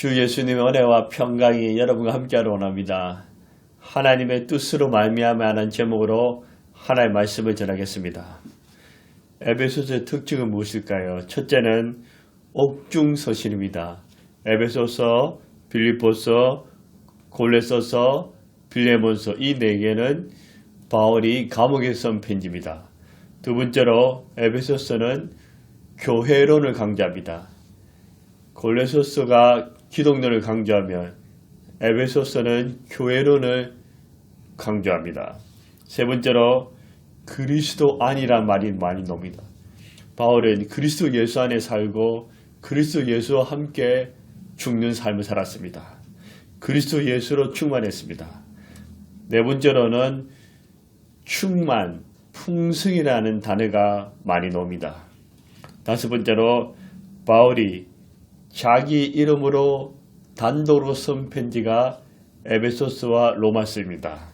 주 예수님의 은혜와 평강이 여러분과 함께하러 원합니다. 하나님의 뜻으로 말미암아 하는 제목으로 하나님의 말씀을 전하겠습니다. 에베소서의 특징은 무엇일까요? 첫째는 옥중서신입니다. 에베소서, 빌립보서, 골로새서, 빌레몬서 이 네 개는 바울이 감옥에 쓴 편지입니다. 두 번째로 에베소서는 교회론을 강조합니다. 골로새서가 기독론을 강조하면 에베소서는 교회론을 강조합니다. 세 번째로 그리스도 안이란 말이 많이 나옵니다. 바울은 그리스도 예수 안에 살고 그리스도 예수와 함께 죽는 삶을 살았습니다. 그리스도 예수로 충만했습니다. 네 번째로는 충만, 풍성이라는 단어가 많이 나옵니다. 다섯 번째로 바울이 자기 이름으로 단독으로 쓴 편지가 에베소서와 로마서입니다.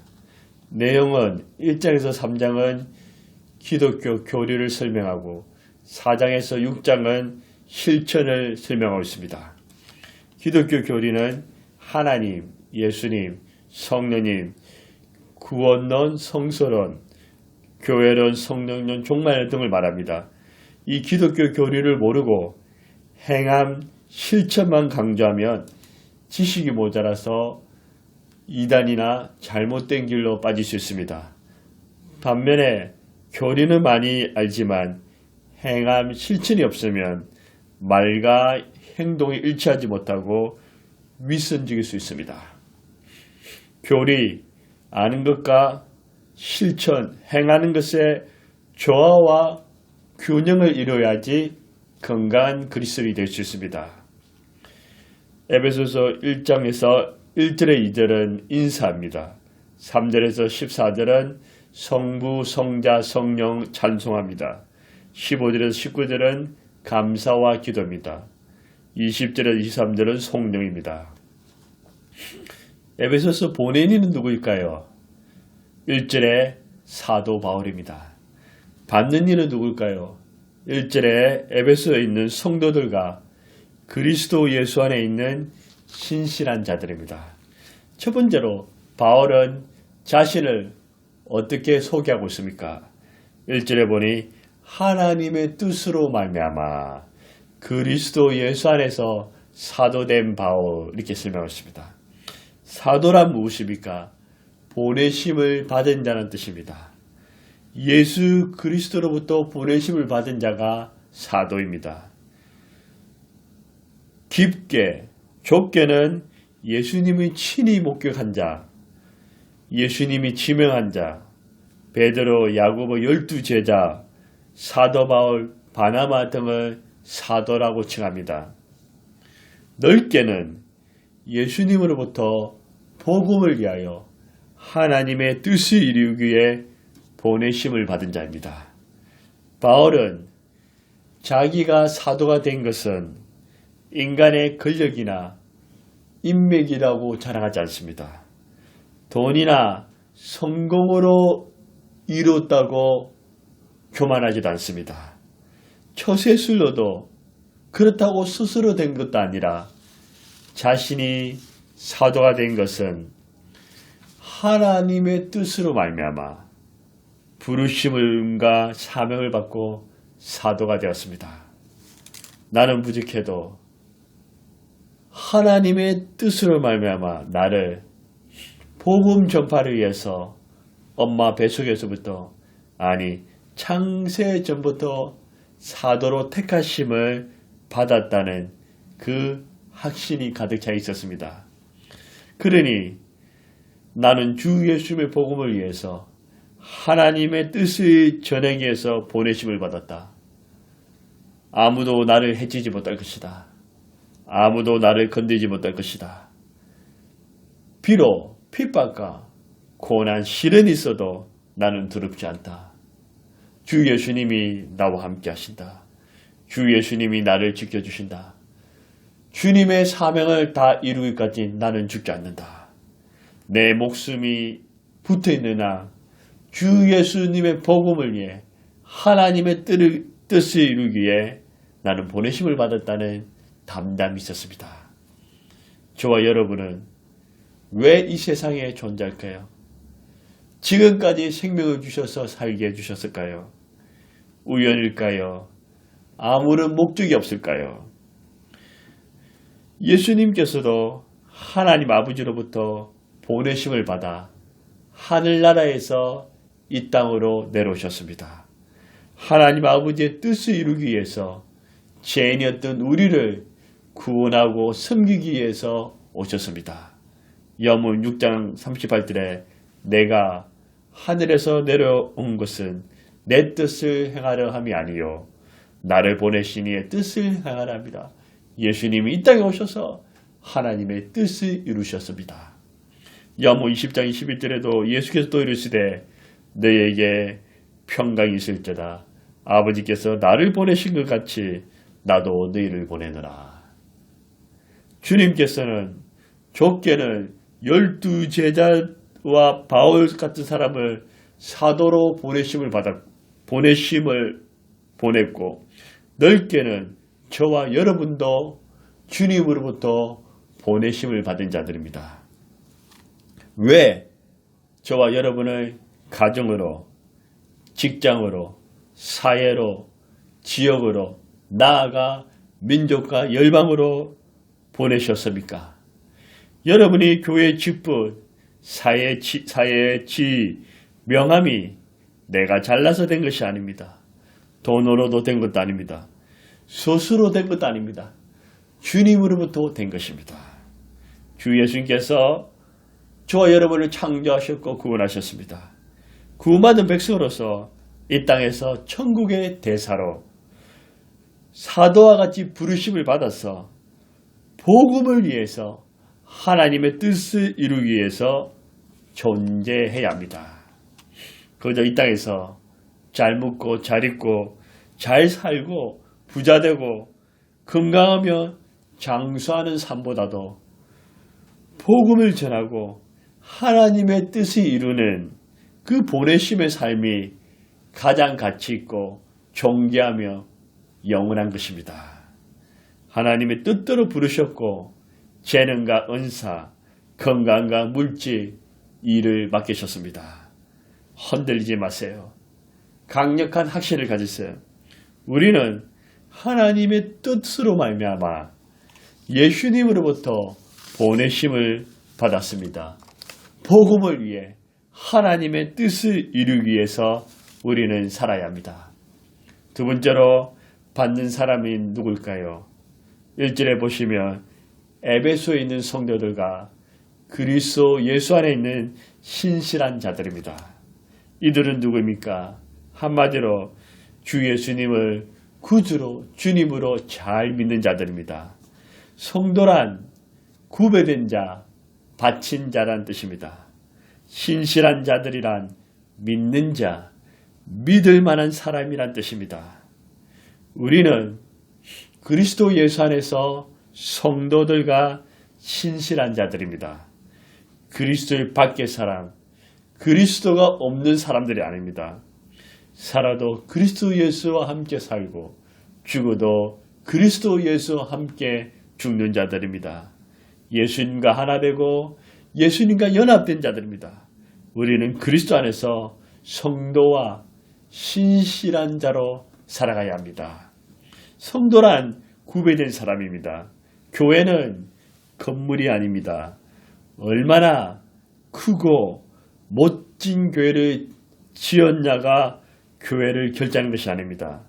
내용은 1장에서 3장은 기독교 교리를 설명하고 4장에서 6장은 실천을 설명하고 있습니다. 기독교 교리는 하나님, 예수님, 성령님, 구원론, 성서론, 교회론, 성령론, 종말론 등을 말합니다. 이 기독교 교리를 모르고 행함, 실천만 강조하면 지식이 모자라서 이단이나 잘못된 길로 빠질 수 있습니다. 반면에 교리는 많이 알지만 행함, 실천이 없으면 말과 행동이 일치하지 못하고 위선적일 수 있습니다. 교리, 아는 것과 실천, 행하는 것의 조화와 균형을 이루어야지 건강한 그리스도인이 될 수 있습니다. 에베소서 1장에서 1절에 2절은 인사합니다. 3절에서 14절은 성부, 성자, 성령 찬송합니다. 15절에서 19절은 감사와 기도입니다. 20절에서 23절은 성령입니다. 에베소서 보내인은 누구일까요? 1절에 사도 바울입니다. 받는 이는 누구일까요? 1절에 에베소에 있는 성도들과 그리스도 예수 안에 있는 신실한 자들입니다. 첫 번째로 바울은 자신을 어떻게 소개하고 있습니까? 1절에 보니 하나님의 뜻으로 말미암아 그리스도 예수 안에서 사도된 바울 이렇게 설명했습니다. 사도란 무엇입니까? 보내심을 받은 자는 뜻입니다. 예수 그리스도로부터 보내심을 받은 자가 사도입니다. 깊게, 좁게는 예수님이 친히 목격한 자, 예수님이 지명한 자, 베드로, 야고보 12제자, 사도 바울, 바나바 등을 사도라고 칭합니다. 넓게는 예수님으로부터 복음을 위하여 하나님의 뜻을 이루기 위해 보내심을 받은 자입니다. 바울은 자기가 사도가 된 것은 인간의 권력이나 인맥이라고 자랑하지 않습니다. 돈이나 성공으로 이뤘다고 교만하지도 않습니다. 처세술로도 그렇다고 스스로 된 것도 아니라 자신이 사도가 된 것은 하나님의 뜻으로 말미암아 부르심과 사명을 받고 사도가 되었습니다. 나는 부족해도 하나님의 뜻으로 말미암아 나를 복음 전파를 위해서 엄마 뱃속에서부터 아니 창세 전부터 사도로 택하심을 받았다는 그 확신이 가득 차 있었습니다. 그러니 나는 주 예수님의 복음을 위해서 하나님의 뜻을 전하기 위해서 보내심을 받았다. 아무도 나를 해치지 못할 것이다. 아무도 나를 건드리지 못할 것이다. 비록 핍박과 고난, 시련이 있어도 나는 두렵지 않다. 주 예수님이 나와 함께 하신다. 주 예수님이 나를 지켜주신다. 주님의 사명을 다 이루기까지 나는 죽지 않는다. 내 목숨이 붙어있는 한 주 예수님의 복음을 위해 하나님의 뜻을 이루기 위해 나는 보내심을 받았다는 담담이 있었습니다. 저와 여러분은 왜 이 세상에 존재할까요? 지금까지 생명을 주셔서 살게 해주셨을까요? 우연일까요? 아무런 목적이 없을까요? 예수님께서도 하나님 아버지로부터 보내심을 받아 하늘나라에서 이 땅으로 내려오셨습니다. 하나님 아버지의 뜻을 이루기 위해서 죄인이었던 우리를 구원하고 섬기기 위해서 오셨습니다. 염문 6장 38절에 내가 하늘에서 내려온 것은 내 뜻을 행하려 함이 아니요 나를 보내신 이의 뜻을 행하려 합니다. 예수님이 이 땅에 오셔서 하나님의 뜻을 이루셨습니다. 염문 20장 21절에도 예수께서 또 이르시되 너희에게 평강이 있을지어다 아버지께서 나를 보내신 것 같이 나도 너희를 보내노라. 주님께서는 좁게는 12제자와 바울 같은 사람을 사도로 보내심을 보냈고 넓게는 저와 여러분도 주님으로부터 보내심을 받은 자들입니다. 왜 저와 여러분을 가정으로, 직장으로, 사회로, 지역으로, 나아가 민족과 열방으로 보내셨습니까? 여러분이 교회의 직분, 사회의 지위, 명함이 내가 잘나서 된 것이 아닙니다. 돈으로도 된 것도 아닙니다. 스스로 된 것도 아닙니다. 주님으로부터 된 것입니다. 주 예수님께서 저와 여러분을 창조하셨고 구원하셨습니다. 구원받은 백성으로서 이 땅에서 천국의 대사로 사도와 같이 부르심을 받아서 복음을 위해서 하나님의 뜻을 이루기 위해서 존재해야 합니다. 그저 이 땅에서 잘 먹고 잘 입고 잘 살고 부자되고 건강하며 장수하는 삶보다도 복음을 전하고 하나님의 뜻을 이루는 그 보내심의 삶이 가장 가치 있고 존귀하며 영원한 것입니다. 하나님의 뜻대로 부르셨고 재능과 은사, 건강과 물질, 일을 맡기셨습니다. 흔들리지 마세요. 강력한 확신을 가지세요. 우리는 하나님의 뜻으로 말미암아 예수님으로부터 보내심을 받았습니다. 복음을 위해 하나님의 뜻을 이루기 위해서 우리는 살아야 합니다. 두 번째로 받는 사람이 누굴까요? 1절에 보시면 에베소에 있는 성도들과 그리스도 예수 안에 있는 신실한 자들입니다. 이들은 누구입니까? 한마디로 주 예수님을 구주로 주님으로 잘 믿는 자들입니다. 성도란 구별된 자, 바친 자란 뜻입니다. 신실한 자들이란 믿는 자, 믿을 만한 사람이란 뜻입니다. 우리는 그리스도 예수 안에서 성도들과 신실한 자들입니다. 그리스도의 밖의 사람, 그리스도가 없는 사람들이 아닙니다. 살아도 그리스도 예수와 함께 살고 죽어도 그리스도 예수와 함께 죽는 자들입니다. 예수님과 하나 되고 예수님과 연합된 자들입니다. 우리는 그리스도 안에서 성도와 신실한 자로 살아가야 합니다. 성도란 구별된 사람입니다. 교회는 건물이 아닙니다. 얼마나 크고 멋진 교회를 지었냐가 교회를 결정하는 것이 아닙니다.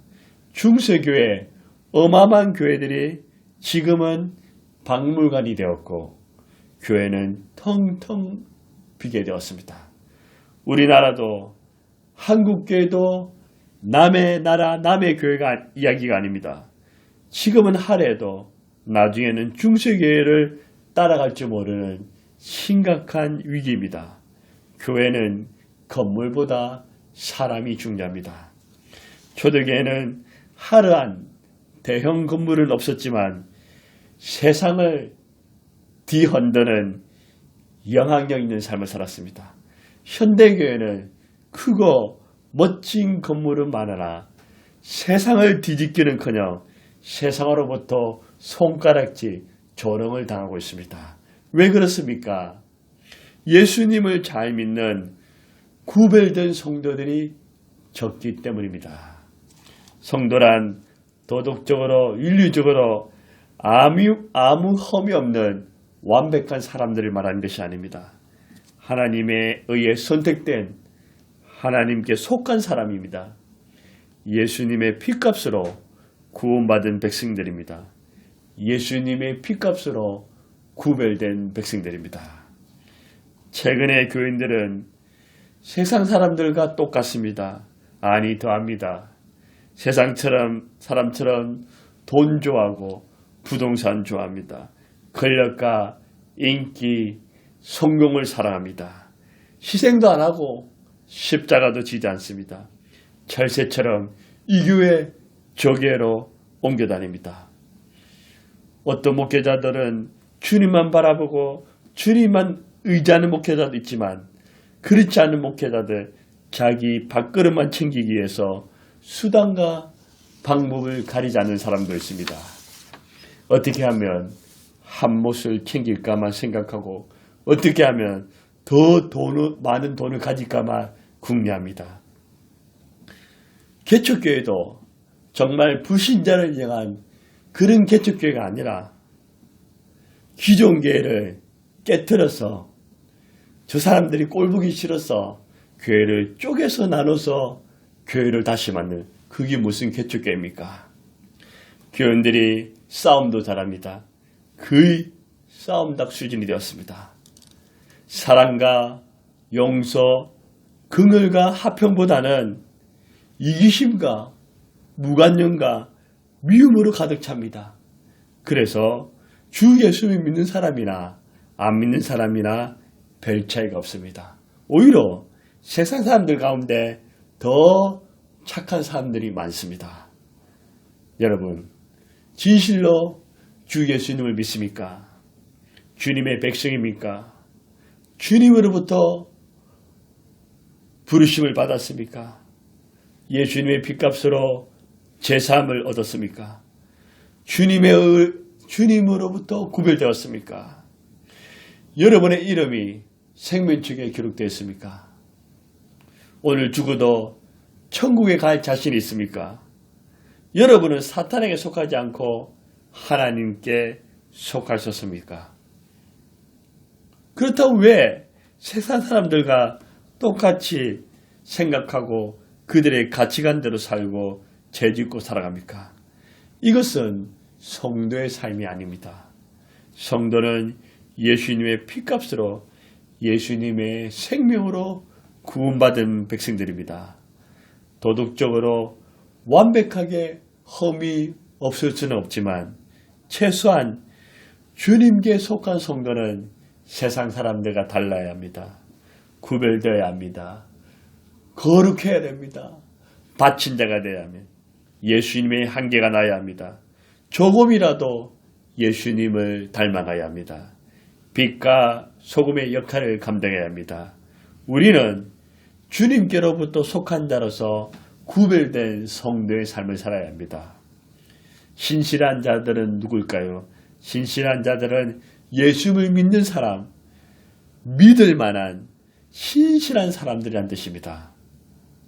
중세교회, 어마어마한 교회들이 지금은 박물관이 되었고 교회는 텅텅 비게 되었습니다. 우리나라도 한국교회도 남의 나라, 남의 교회가 이야기가 아닙니다. 지금은 하래도 나중에는 중세교회를 따라갈지 모르는 심각한 위기입니다. 교회는 건물보다 사람이 중요합니다. 초대교회는 화려한 대형 건물은 없었지만 세상을 뒤흔드는 영향력 있는 삶을 살았습니다. 현대교회는 크고 멋진 건물은 많으나 세상을 뒤집기는커녕 세상으로부터 손가락질, 조롱을 당하고 있습니다. 왜 그렇습니까? 예수님을 잘 믿는 구별된 성도들이 적기 때문입니다. 성도란 도덕적으로 윤리적으로 아무 험이 없는 완벽한 사람들을 말하는 것이 아닙니다. 하나님에 의해 선택된 하나님께 속한 사람입니다. 예수님의 피값으로 구원받은 백성들입니다. 예수님의 피값으로 구별된 백성들입니다. 최근의 교인들은 세상 사람들과 똑같습니다. 아니 더합니다. 세상 사람처럼 돈 좋아하고 부동산 좋아합니다. 권력과 인기, 성공을 사랑합니다. 희생도 안 하고 십자가도 지지 않습니다. 철새처럼 이 교회 저 교회로 옮겨 다닙니다. 어떤 목회자들은 주님만 바라보고 주님만 의지하는 목회자도 있지만 그렇지 않은 목회자들 자기 밥그릇만 챙기기 위해서 수단과 방법을 가리지 않는 사람도 있습니다. 어떻게 하면 한 못을 챙길까만 생각하고 어떻게 하면 더 많은 돈을 가질까만 궁리합니다. 개척교회도 정말 불신자를 향한 그런 개척교회가 아니라 기존 교회를 깨트려서 저 사람들이 꼴보기 싫어서 교회를 쪼개서 나눠서 교회를 다시 만든 그게 무슨 개척교회입니까? 교인들이 싸움도 잘합니다. 거의 싸움닭 수준이 되었습니다. 사랑과 용서, 긍휼과 화평보다는 이기심과 무관념과 미움으로 가득 찹니다. 그래서 주 예수를 믿는 사람이나 안 믿는 사람이나 별 차이가 없습니다. 오히려 세상 사람들 가운데 더 착한 사람들이 많습니다. 여러분, 진실로 주 예수님을 믿습니까? 주님의 백성입니까? 주님으로부터 부르심을 받았습니까? 예수님의 핏값으로 제사함을 얻었습니까? 주님으로부터 구별되었습니까? 여러분의 이름이 생명책에 기록되었습니까? 오늘 죽어도 천국에 갈 자신이 있습니까? 여러분은 사탄에게 속하지 않고 하나님께 속하셨습니까? 그렇다고 왜 세상 사람들과 똑같이 생각하고 그들의 가치관대로 살고 죄짓고 살아갑니까? 이것은 성도의 삶이 아닙니다. 성도는 예수님의 피값으로 예수님의 생명으로 구원받은 백성들입니다. 도덕적으로 완벽하게 험이 없을 수는 없지만 최소한 주님께 속한 성도는 세상 사람들과 달라야 합니다. 구별되어야 합니다. 거룩해야 됩니다. 바친 자가 되어야 합니다. 예수님의 한계가 나야 합니다. 조금이라도 예수님을 닮아가야 합니다. 빛과 소금의 역할을 감당해야 합니다. 우리는 주님께로부터 속한 자로서 구별된 성도의 삶을 살아야 합니다. 신실한 자들은 누굴까요? 신실한 자들은 예수를 믿는 사람, 믿을 만한 신실한 사람들이란 뜻입니다.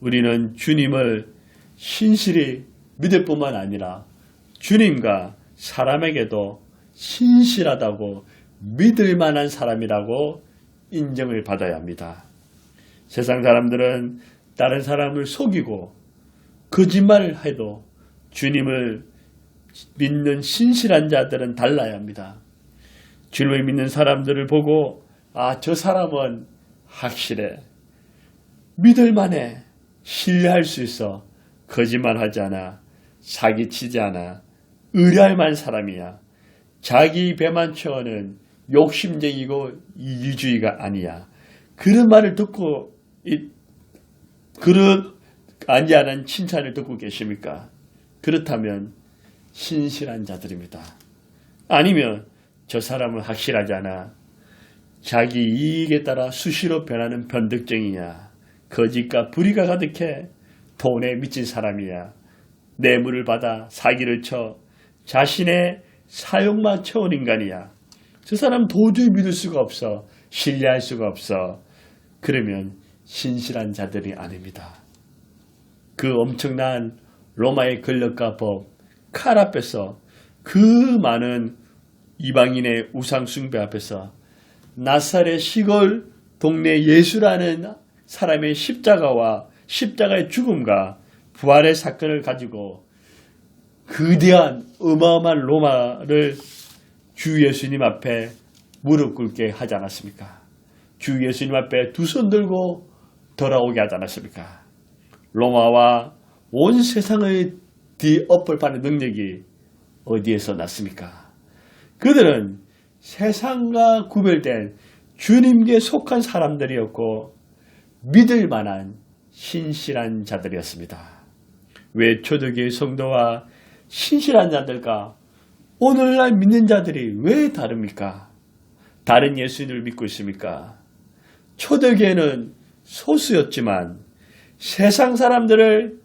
우리는 주님을 신실히 믿을 뿐만 아니라 주님과 사람에게도 신실하다고 믿을 만한 사람이라고 인정을 받아야 합니다. 세상 사람들은 다른 사람을 속이고 거짓말을 해도 주님을 믿는 신실한 자들은 달라야 합니다. 주님을 믿는 사람들을 보고 저 사람은 확실해. 믿을만해. 신뢰할 수 있어. 거짓말하지 않아. 사기치지 않아. 의뢰할 만한 사람이야. 자기 배만 채우는 욕심쟁이고 이기주의가 아니야. 그런 말을 듣고 그런 아니하는 칭찬을 듣고 계십니까? 그렇다면 신실한 자들입니다. 아니면 저 사람은 확실하지 않아. 자기 이익에 따라 수시로 변하는 변덕쟁이야. 거짓과 불의가 가득해. 돈에 미친 사람이야. 뇌물을 받아 사기를 쳐 자신의 사욕만 채운 인간이야. 저 사람 도저히 믿을 수가 없어. 신뢰할 수가 없어. 그러면 신실한 자들이 아닙니다. 그 엄청난 로마의 권력과 법, 칼 앞에서 그 많은 이방인의 우상 숭배 앞에서 나사렛 시골 동네 예수라는 사람의 십자가와 십자가의 죽음과 부활의 사건을 가지고 거대한 어마어마한 로마를 주 예수님 앞에 무릎 꿇게 하지 않았습니까? 주 예수님 앞에 두 손 들고 돌아오게 하지 않았습니까? 로마와 온 세상의 뒤엎을 파는 능력이 어디에서 났습니까? 그들은 세상과 구별된 주님께 속한 사람들이었고 믿을 만한 신실한 자들이었습니다. 왜 초대교회 성도와 신실한 자들과 오늘날 믿는 자들이 왜 다릅니까? 다른 예수님을 믿고 있습니까? 초대교회는 소수였지만 세상 사람들을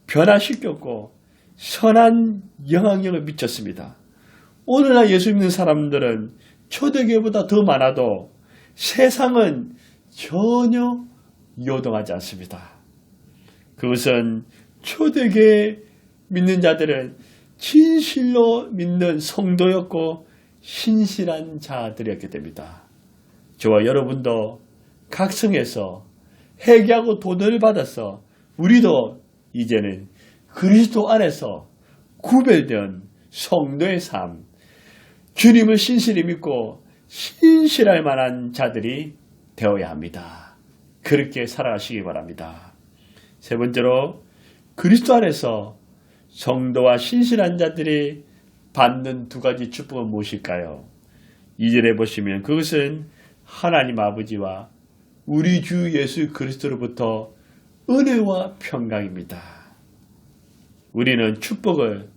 변화시켰고 선한 영향력을 미쳤습니다. 오늘날 예수 믿는 사람들은 초대교회보다 더 많아도 세상은 전혀 요동하지 않습니다. 그것은 초대교회 믿는 자들은 진실로 믿는 성도였고 신실한 자들이었기 때문이다. 저와 여러분도 각성해서 회개하고 도전을 받아서 우리도 이제는 그리스도 안에서 구별된 성도의 삶, 주님을 신실히 믿고 신실할 만한 자들이 되어야 합니다. 그렇게 살아가시기 바랍니다. 세 번째로 그리스도 안에서 성도와 신실한 자들이 받는 두 가지 축복은 무엇일까요? 2절에 보시면 그것은 하나님 아버지와 우리 주 예수 그리스도로부터 은혜와 평강입니다. 우리는 축복을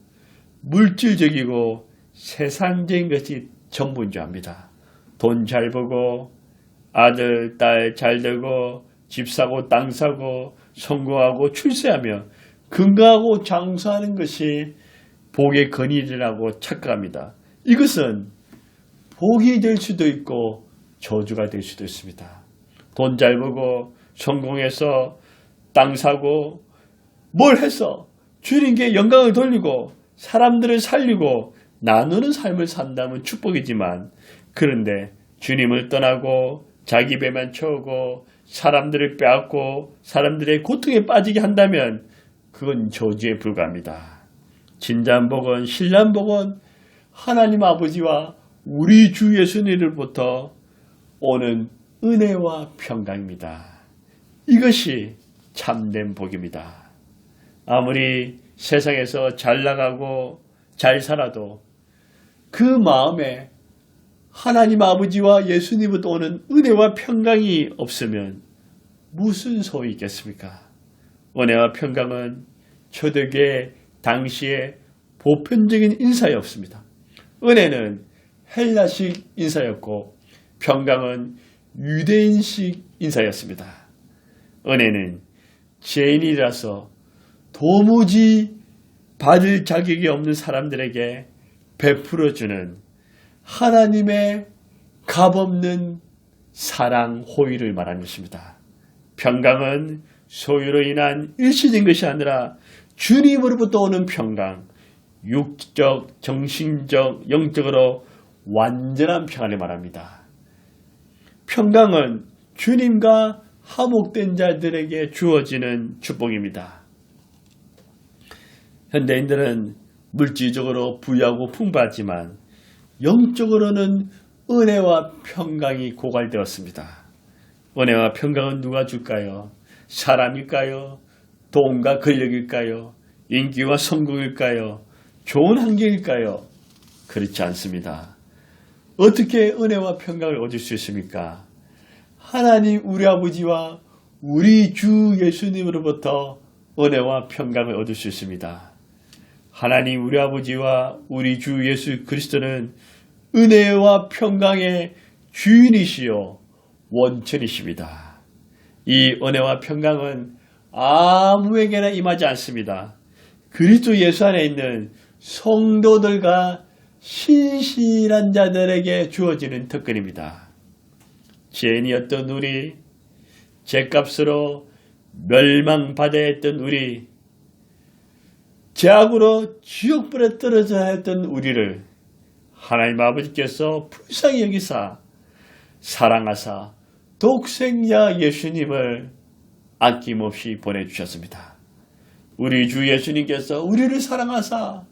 물질적이고 세상적인 것이 전부인 줄 압니다. 돈 잘 벌고 아들, 딸 잘 되고 집 사고 땅 사고 성공하고 출세하며 건강하고 장수하는 것이 복의 근원이라고 착각합니다. 이것은 복이 될 수도 있고 저주가 될 수도 있습니다. 돈 잘 벌고 성공해서 땅 사고 뭘 해서 주님께 영광을 돌리고 사람들을 살리고 나누는 삶을 산다면 축복이지만 그런데 주님을 떠나고 자기 배만 채우고 사람들을 빼앗고 사람들의 고통에 빠지게 한다면 그건 저주에 불과합니다. 진정한 복은 신랄한 복은 하나님 아버지와 우리 주 예수님으로부터 오는 은혜와 평강입니다. 이것이 참된 복입니다. 아무리 세상에서 잘 나가고 잘 살아도 그 마음에 하나님 아버지와 예수님으로부터 오는 은혜와 평강이 없으면 무슨 소용이 있겠습니까? 은혜와 평강은 초대교회 당시에 보편적인 인사였습니다. 은혜는 헬라식 인사였고 평강은 유대인식 인사였습니다. 은혜는 죄인이라서 도무지 받을 자격이 없는 사람들에게 베풀어주는 하나님의 값없는 사랑, 호의를 말하는 것입니다. 평강은 소유로 인한 일시적인 것이 아니라 주님으로부터 오는 평강, 육적, 정신적, 영적으로 완전한 평안을 말합니다. 평강은 주님과 화목된 자들에게 주어지는 축복입니다. 현대인들은 물질적으로 부유하고 풍부하지만 영적으로는 은혜와 평강이 고갈되었습니다. 은혜와 평강은 누가 줄까요? 사람일까요? 돈과 권력일까요? 인기와 성공일까요? 좋은 환경일까요? 그렇지 않습니다. 어떻게 은혜와 평강을 얻을 수 있습니까? 하나님 우리 아버지와 우리 주 예수님으로부터 은혜와 평강을 얻을 수 있습니다. 하나님 우리 아버지와 우리 주 예수 그리스도는 은혜와 평강의 주인이시요 원천이십니다. 이 은혜와 평강은 아무에게나 임하지 않습니다. 그리스도 예수 안에 있는 성도들과 신실한 자들에게 주어지는 특권입니다. 죄인이었던 우리, 죄값으로 멸망받아야 했던 우리, 죄악으로 지옥불에 떨어져야 했던 우리를 하나님 아버지께서 불쌍히 여기사 사랑하사 독생자 예수님을 아낌없이 보내주셨습니다. 우리 주 예수님께서 우리를 사랑하사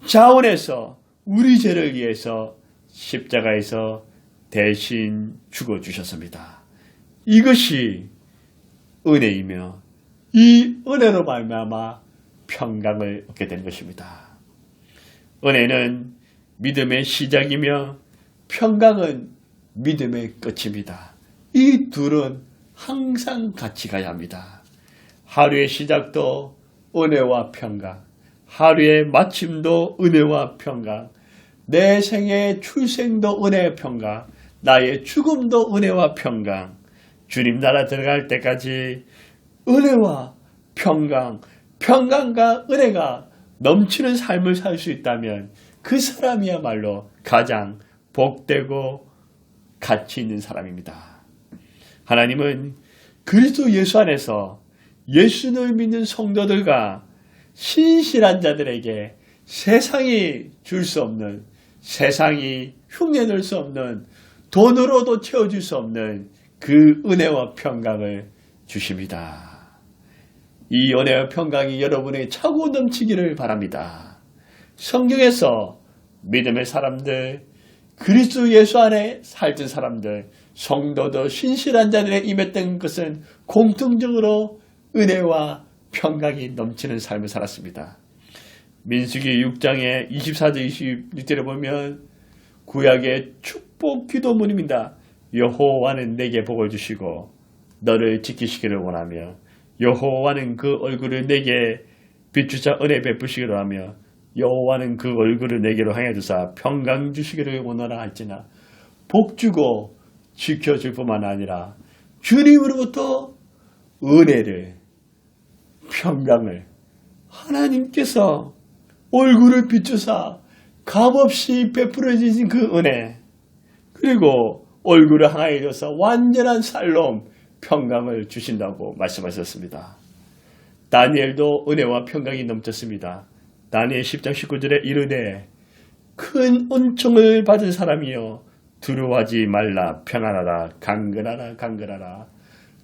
자원해서 우리 죄를 위해서 십자가에서 대신 죽어주셨습니다. 이것이 은혜이며 이 은혜로 말미암아 평강을 얻게 된 것입니다. 은혜는 믿음의 시작이며 평강은 믿음의 끝입니다. 이 둘은 항상 같이 가야 합니다. 하루의 시작도 은혜와 평강, 하루의 마침도 은혜와 평강, 내 생의 출생도 은혜와 평강, 나의 죽음도 은혜와 평강, 주님 나라 들어갈 때까지 은혜와 평강, 평강과 은혜가 넘치는 삶을 살 수 있다면 그 사람이야말로 가장 복되고 가치 있는 사람입니다. 하나님은 그리스도 예수 안에서 예수를 믿는 성도들과 신실한 자들에게 세상이 줄 수 없는, 세상이 흉내낼 수 없는, 돈으로도 채워줄 수 없는 그 은혜와 평강을 주십니다. 이 은혜와 평강이 여러분의 차고 넘치기를 바랍니다. 성경에서 믿음의 사람들, 그리스도 예수 안에 살던 사람들, 성도도 신실한 자들에 임했던 것은 공통적으로 은혜와 평강이 넘치는 삶을 살았습니다. 민수기 6장의 24절 26절에 보면 구약의 축복 기도문입니다. 여호와는 내게 복을 주시고 너를 지키시기를 원하며 여호와는 그 얼굴을 내게 비추사 은혜 베푸시기를 하며 여호와는 그 얼굴을 내게로 향해 두사 평강 주시기를 원하라 할지나 복 주고 지켜줄 뿐만 아니라 주님으로부터 은혜를, 평강을 하나님께서 얼굴을 비추사 값없이 베풀어 주신 그 은혜, 그리고 얼굴을 향하여 줘서 완전한 살롬, 평강을 주신다고 말씀하셨습니다. 다니엘도 은혜와 평강이 넘쳤습니다. 다니엘 10장 19절에 이르되 큰 은총을 받은 사람이여 두려워하지 말라, 평안하라, 강건하라, 강건하라.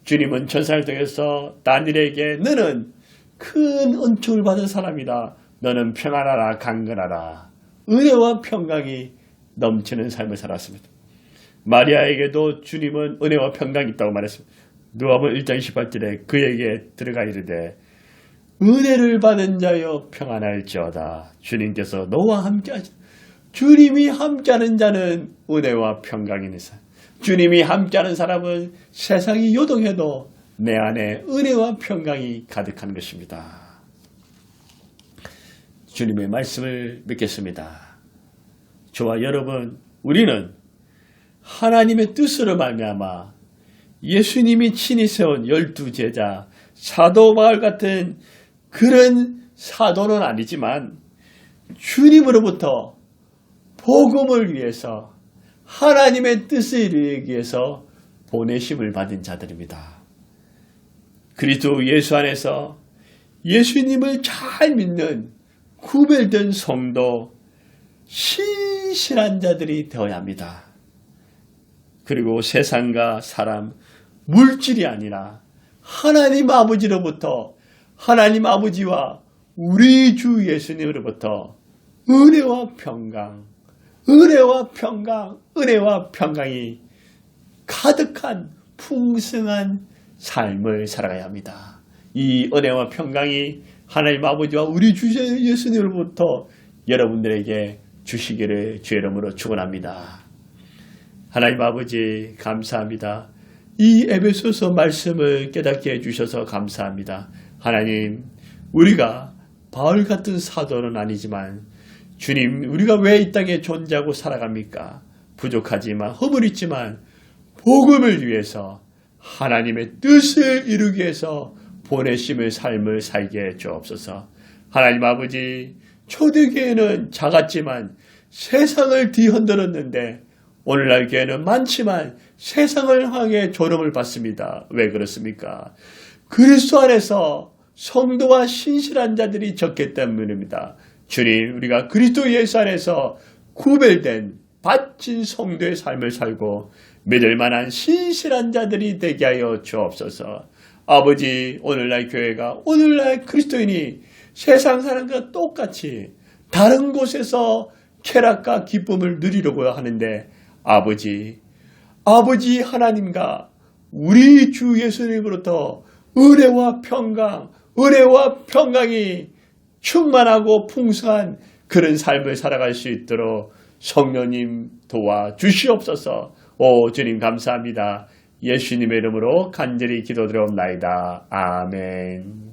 주님은 천사를 통해서 다니엘에게 너는 큰 은총을 받은 사람이다. 너는 평안하라, 강건하라. 은혜와 평강이 넘치는 삶을 살았습니다. 마리아에게도 주님은 은혜와 평강이 있다고 말했습니다. 누가복음 1장 28절에 그에게 들어가 이르되 은혜를 받은 자여 평안할지어다. 주님께서 너와 함께하시. 주님이 함께하는 자는 은혜와 평강이 있는 사람. 주님이 함께하는 사람은 세상이 요동해도 내 안에 은혜와 평강이 가득한 것입니다. 주님의 말씀을 믿겠습니다. 저와 여러분, 우리는 하나님의 뜻으로 말미암아 예수님이 친히 세운 12제자, 사도 바울 같은 그런 사도는 아니지만 주님으로부터 복음을 위해서 하나님의 뜻을 이루기 위해서 보내심을 받은 자들입니다. 그리스도 예수 안에서 예수님을 잘 믿는 구별된 성도, 신실한 자들이 되어야 합니다. 그리고 세상과 사람, 물질이 아니라 하나님 아버지로부터, 하나님 아버지와 우리 주 예수님으로부터 은혜와 평강, 은혜와 평강, 은혜와 평강이 가득한 풍성한 삶을 살아가야 합니다. 이 은혜와 평강이 하나님 아버지와 우리 주 예수님으로부터 여러분들에게 주시기를 주의 이름으로 축원합니다. 하나님 아버지 감사합니다. 이 에베소서 말씀을 깨닫게 해주셔서 감사합니다. 하나님, 우리가 바울 같은 사도는 아니지만 주님, 우리가 왜 이 땅에 존재하고 살아갑니까? 부족하지만 허물있지만 복음을 위해서 하나님의 뜻을 이루기 위해서 보내심의 삶을 살게 해 주옵소서. 하나님 아버지, 초대교회는 작았지만 세상을 뒤흔들었는데 오늘날 교회는 많지만 세상을 향해 조롱을 받습니다. 왜 그렇습니까? 그리스도 안에서 성도와 신실한 자들이 적기 때문입니다. 주님, 우리가 그리스도 예수 안에서 구별된 바친 성도의 삶을 살고 믿을 만한 신실한 자들이 되게 하여 주옵소서. 아버지, 오늘날 교회가, 오늘날 그리스도인이 세상 사람과 똑같이 다른 곳에서 쾌락과 기쁨을 누리려고 하는데 아버지 하나님과 우리 주 예수님으로부터 은혜와 평강이 충만하고 풍성한 그런 삶을 살아갈 수 있도록 성령님 도와주시옵소서. 오 주님 감사합니다. 예수님의 이름으로 간절히 기도드려옵나이다. 아멘.